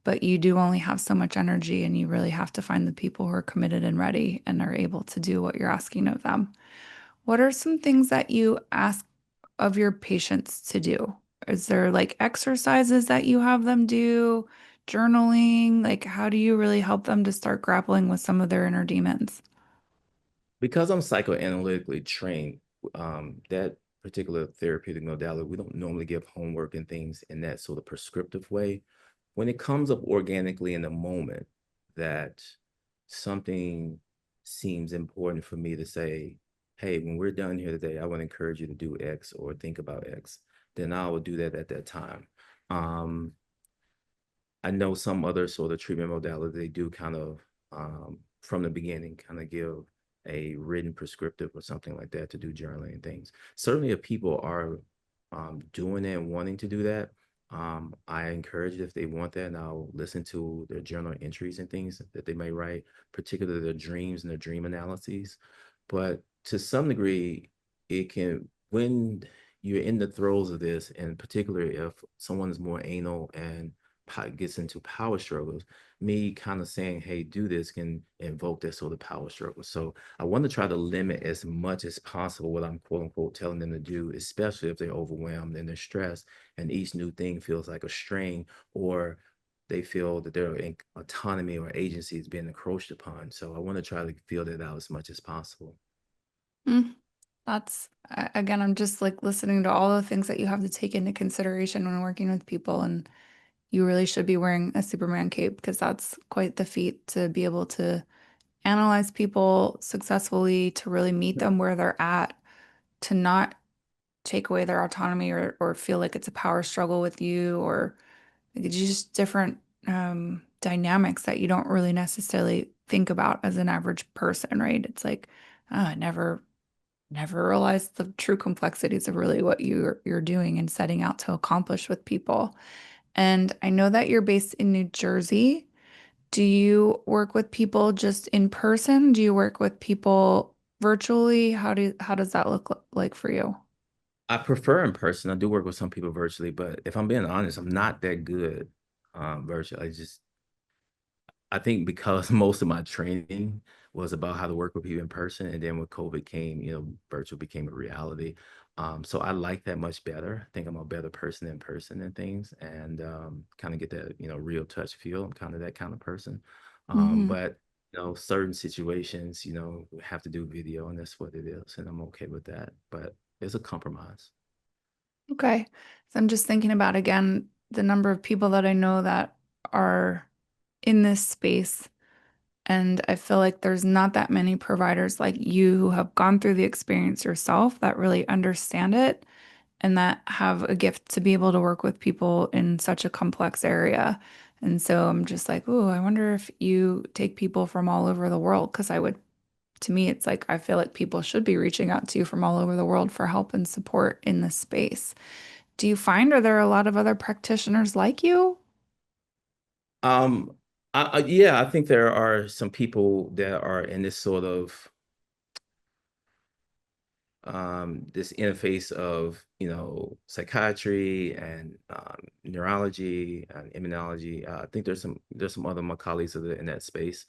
but you do only have so much energy and you really have to find the people who are committed and ready and are able to do what you're asking of them. What are some things that you ask of your patients to do? Is there like exercises that you have them do, journaling? Like, how do you really help them to start grappling with some of their inner demons? Because I'm psychoanalytically trained, that particular therapeutic modality, we don't normally give homework and things in that sort of prescriptive way. When it comes up organically in the moment that something seems important for me to say, hey, when we're done here today, I want to encourage you to do X or think about X, then I will do that at that time. Um, I know some other sort of treatment modality, they do kind of from the beginning, kind of give a written prescriptive or something like that to do journaling and things. Certainly, if people are doing it and wanting to do that, I encourage it if they want that, and I'll listen to their journal entries and things that they may write, particularly their dreams and their dream analyses. But to some degree, it can, when you're in the throes of this, and particularly if someone is more anal and gets into power struggles, me kind of saying, hey, do this can invoke that sort of power struggle. So I want to try to limit as much as possible what I'm quote unquote telling them to do, especially if they're overwhelmed and they're stressed and each new thing feels like a strain, or they feel that their autonomy or agency is being encroached upon. So I want to try to feel that out as much as possible. Mm, that's, again, I'm just like listening to all the things that you have to take into consideration when working with people. And you really should be wearing a Superman cape because that's quite the feat to be able to analyze people successfully, to really meet them where they're at, to not take away their autonomy or feel like it's a power struggle with you or it's just different dynamics that you don't really necessarily think about as an average person, right? It's like, oh, I never realized the true complexities of really what you're doing and setting out to accomplish with people. And I know that you're based in New Jersey. Do you work with people just in person? Do you work with people virtually? How does that look like for you? I prefer in person. I do work with some people virtually, but if I'm being honest, I'm not that good virtually. I think because most of my training was about how to work with people in person, and then when COVID came, virtual became a reality. So I like that much better. I think I'm a better person in person and things, and kind of get that, real touch feel. I'm kind of that kind of person. Hmm. But certain situations, we have to do video, and that's what it is, and I'm okay with that. But it's a compromise. Okay. So I'm just thinking about again the number of people that I know that are in this space. And I feel like there's not that many providers like you who have gone through the experience yourself that really understand it and that have a gift to be able to work with people in such a complex area. And so I'm just like, oh, I wonder if you take people from all over the world. Because I would, to me, it's like I feel like people should be reaching out to you from all over the world for help and support in this space. Do you find, are there a lot of other practitioners like you? Um, yeah, I think there are some people that are in this sort of this interface of psychiatry and neurology and immunology. I think there's some other my colleagues that are in that space.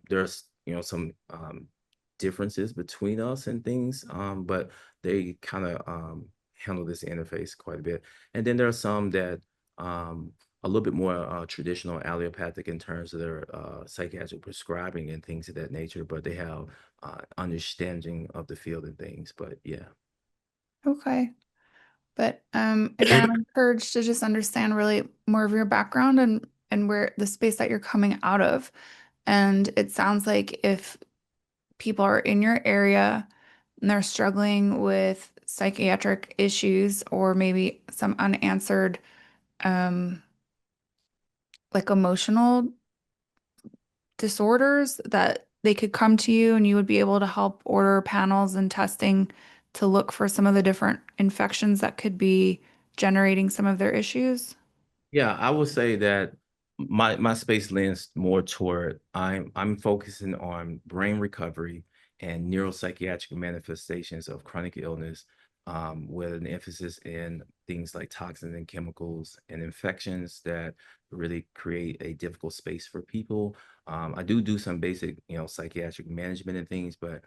There's some differences between us and things, but they kind of handle this interface quite a bit. And then there are some that a little bit more traditional allopathic in terms of their psychiatric prescribing and things of that nature, but they have understanding of the field and things. But yeah. Okay. But again, I'm encouraged to just understand really more of your background and where the space that you're coming out of. And it sounds like if people are in your area and they're struggling with psychiatric issues or maybe some unanswered um, like emotional disorders that they could come to you and you would be able to help order panels and testing to look for some of the different infections that could be generating some of their issues? Yeah, I would say that my space leans more toward I'm focusing on brain recovery and neuropsychiatric manifestations of chronic illness, with an emphasis in things like toxins and chemicals and infections that really create a difficult space for people. I do some basic, psychiatric management and things, but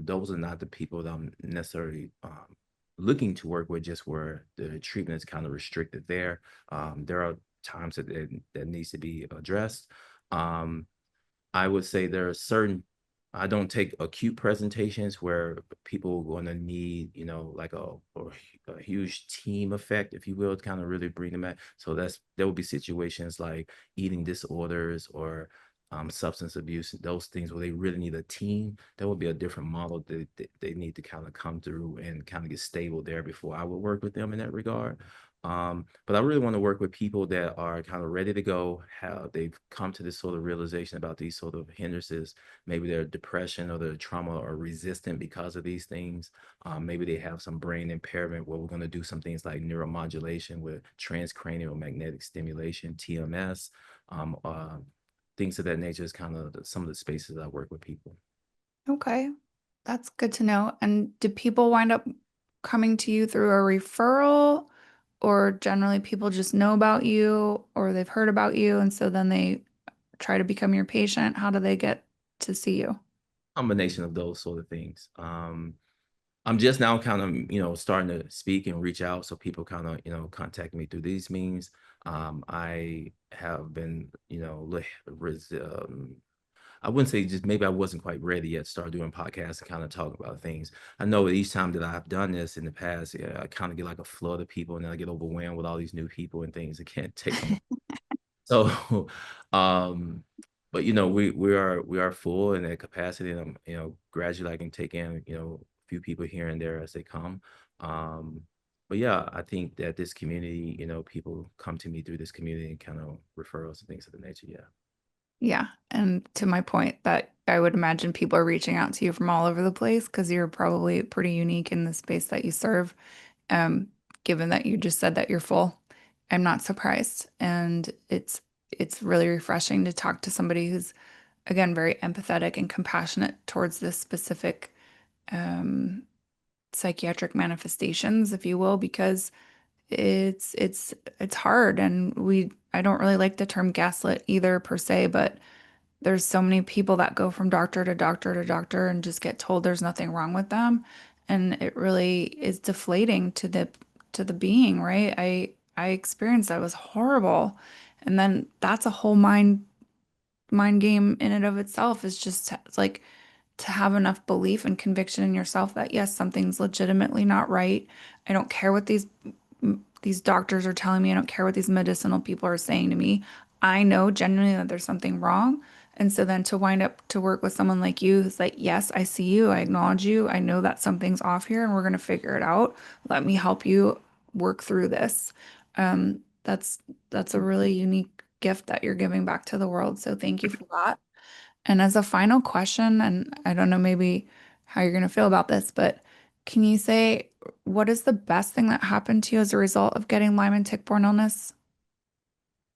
those are not the people that I'm necessarily looking to work with, just where the treatment is kind of restricted there. There are times that needs to be addressed. Um, I would say there are certain, I don't take acute presentations where people are going to need, like a huge team effect, if you will, to kind of really bring them back. So there will be situations like eating disorders or substance abuse, those things where they really need a team. That would be a different model that they need to kind of come through and kind of get stable there before I would work with them in that regard. But I really want to work with people that are kind of ready to go, how they've come to this sort of realization about these sort of hindrances. Maybe their depression or their trauma are resistant because of these things. Maybe they have some brain impairment where we're going to do some things like neuromodulation with transcranial magnetic stimulation, TMS, things of that nature is kind of some of the spaces I work with people. Okay, that's good to know. And do people wind up coming to you through a referral, or generally people just know about you or they've heard about you and so then they try to become your patient? How do they get to see you? Combination of those sort of things. I'm just now kind of, starting to speak and reach out. So people kind of, contact me through these means. I have been, I wouldn't say, just maybe I wasn't quite ready yet to start doing podcasts and kind of talk about things. I know each time that I've done this in the past, yeah, I kind of get like a flood of people and then I get overwhelmed with all these new people and things. I can't take them. So, um, but we are full in that capacity, and I'm, gradually I can take in, a few people here and there as they come. Um, but yeah, I think that this community, people come to me through this community and kind of referrals and things of the nature. Yeah. Yeah. And to my point, that I would imagine people are reaching out to you from all over the place because you're probably pretty unique in the space that you serve. Um, Given that you just said that you're full, I'm not surprised. And it's really refreshing to talk to somebody who's, again, very empathetic and compassionate towards this specific um, psychiatric manifestations, if you will, because it's hard. And I don't really like the term gaslit either per se, but there's so many people that go from doctor to doctor to doctor and just get told there's nothing wrong with them. And it really is deflating to the being, right? I experienced that. It was horrible. And then that's a whole mind game in and of itself, is just it's like to have enough belief and conviction in yourself that yes, something's legitimately not right. I don't care what these doctors are telling me. I don't care what these medicinal people are saying to me. I know genuinely that there's something wrong. And so then to wind up to work with someone like you who's like, yes, I see you, I acknowledge you, I know that something's off here and we're going to figure it out. Let me help you work through this. Um, that's that's a really unique gift that you're giving back to the world. So thank you for that. And as a final question, and I don't know maybe how you're going to feel about this, but can you say what is the best thing that happened to you as a result of getting Lyme and tick-borne illness?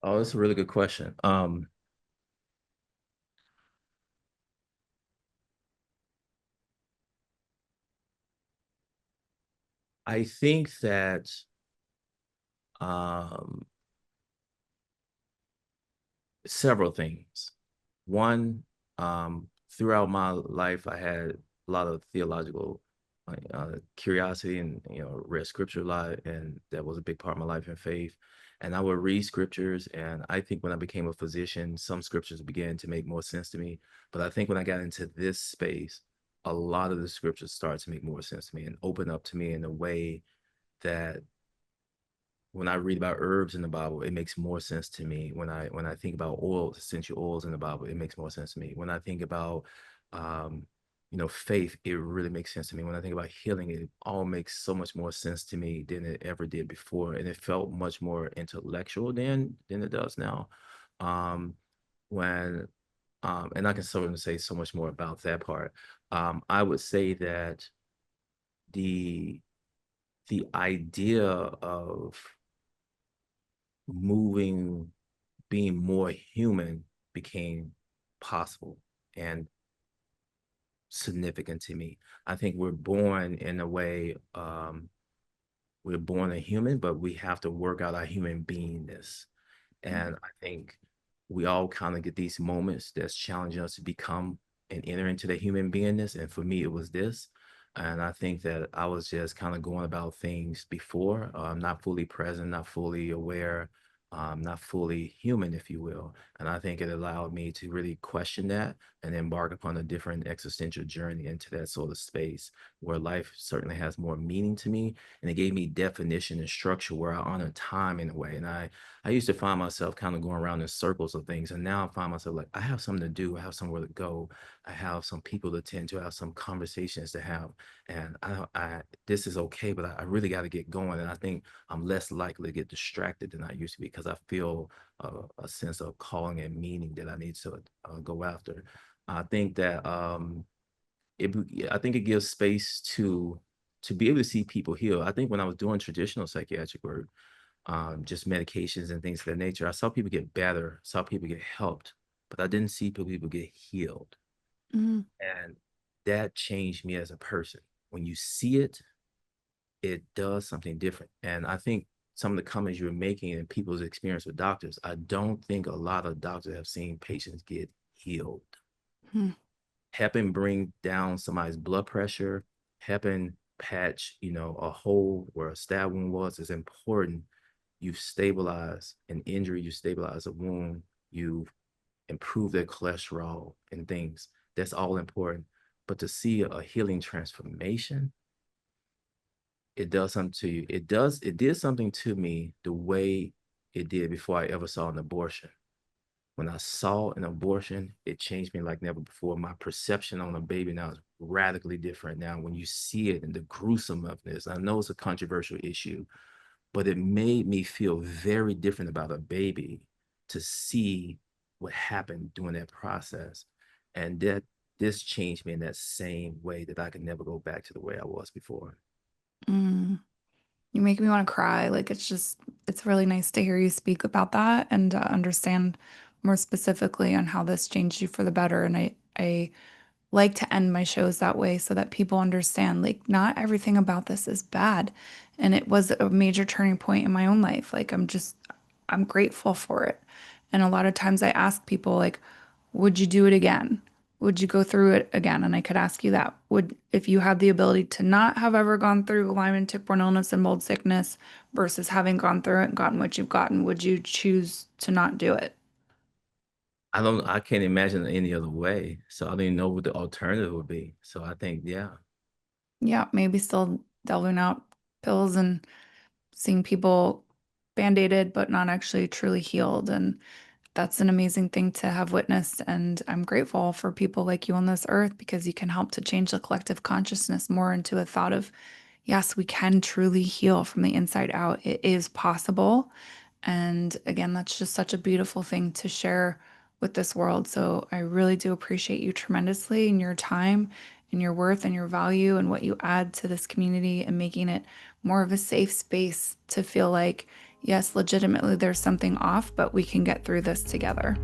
Oh, that's a really good question. I think that um, several things. One, throughout my life, I had a lot of theological curiosity and read scripture a lot, and that was a big part of my life and faith. And I would read scriptures, and I think when I became a physician, some scriptures began to make more sense to me. But I think when I got into this space, a lot of the scriptures started to make more sense to me and open up to me in a way that when I read about herbs in the Bible, it makes more sense to me. When I think about oils, essential oils in the Bible, it makes more sense to me. When I think about um, faith, it really makes sense to me. When I think about healing, it all makes so much more sense to me than it ever did before. And it felt much more intellectual than it does now. Um, when and I can certainly say so much more about that part. I would say that the the idea of moving, being more human became possible and significant to me. I think we're born in a way, we're born a human, but we have to work out our human beingness. And I think we all kind of get these moments that's challenging us to become and enter into the human beingness. And for me, it was this. And I think that I was just kind of going about things before, not fully present, not fully aware, not fully human, if you will. And I think it allowed me to really question that and embark upon a different existential journey into that sort of space where life certainly has more meaning to me. And it gave me definition and structure where I honor time in a way. And I used to find myself kind of going around in circles of things. And now I find myself like, I have something to do. I have somewhere to go. I have some people to attend to. I have some conversations to have. And this is okay, but I really got to get going. And I think I'm less likely to get distracted than I used to be because I feel a sense of calling and meaning that I need to go after. I think that it, I think it gives space to be able to see people heal. I think when I was doing traditional psychiatric work, just medications and things of that nature. I saw people get better, saw people get helped, but I didn't see people get healed. Mm, And that changed me as a person. When you see it, it does something different. And I think some of the comments you're making and people's experience with doctors, I don't think a lot of doctors have seen patients get healed. mm, Helping bring down somebody's blood pressure, helping patch, a hole where a stab wound was is important. You've stabilized an injury, you stabilize a wound, you've improved their cholesterol and things. That's all important. But to see a healing transformation, it does something to you. It did something to me the way it did before I ever saw an abortion. When I saw an abortion, it changed me like never before. My perception on a baby now is radically different. Now, when you see it and the gruesome of this, I know it's a controversial issue, but it made me feel very different about a baby to see what happened during that process. And that this changed me in that same way that I could never go back to the way I was before. mm. You make me want to cry. Like it's really nice to hear you speak about that and understand more specifically on how this changed you for the better. And I like to end my shows that way so that people understand like not everything about this is bad. And it was a major turning point in my own life. I'm grateful for it. And a lot of times I ask people like, would you do it again? Would you go through it again? And I could ask you that. Would, if you had the ability to not have ever gone through Lyme and tick-borne illness and mold sickness versus having gone through it and gotten what you've gotten, would you choose to not do it? I can't imagine any other way. So I don't even know what the alternative would be. So I think, yeah, Yeah, maybe still delving out pills and seeing people band-aided but not actually truly healed. And that's an amazing thing to have witnessed. And I'm grateful for people like you on this earth because you can help to change the collective consciousness more into a thought of, yes, we can truly heal from the inside out. It is possible. And again, that's just such a beautiful thing to share with this world. So I really do appreciate you tremendously and your time and your worth and your value and what you add to this community and making it more of a safe space to feel like, yes, legitimately there's something off, but we can get through this together.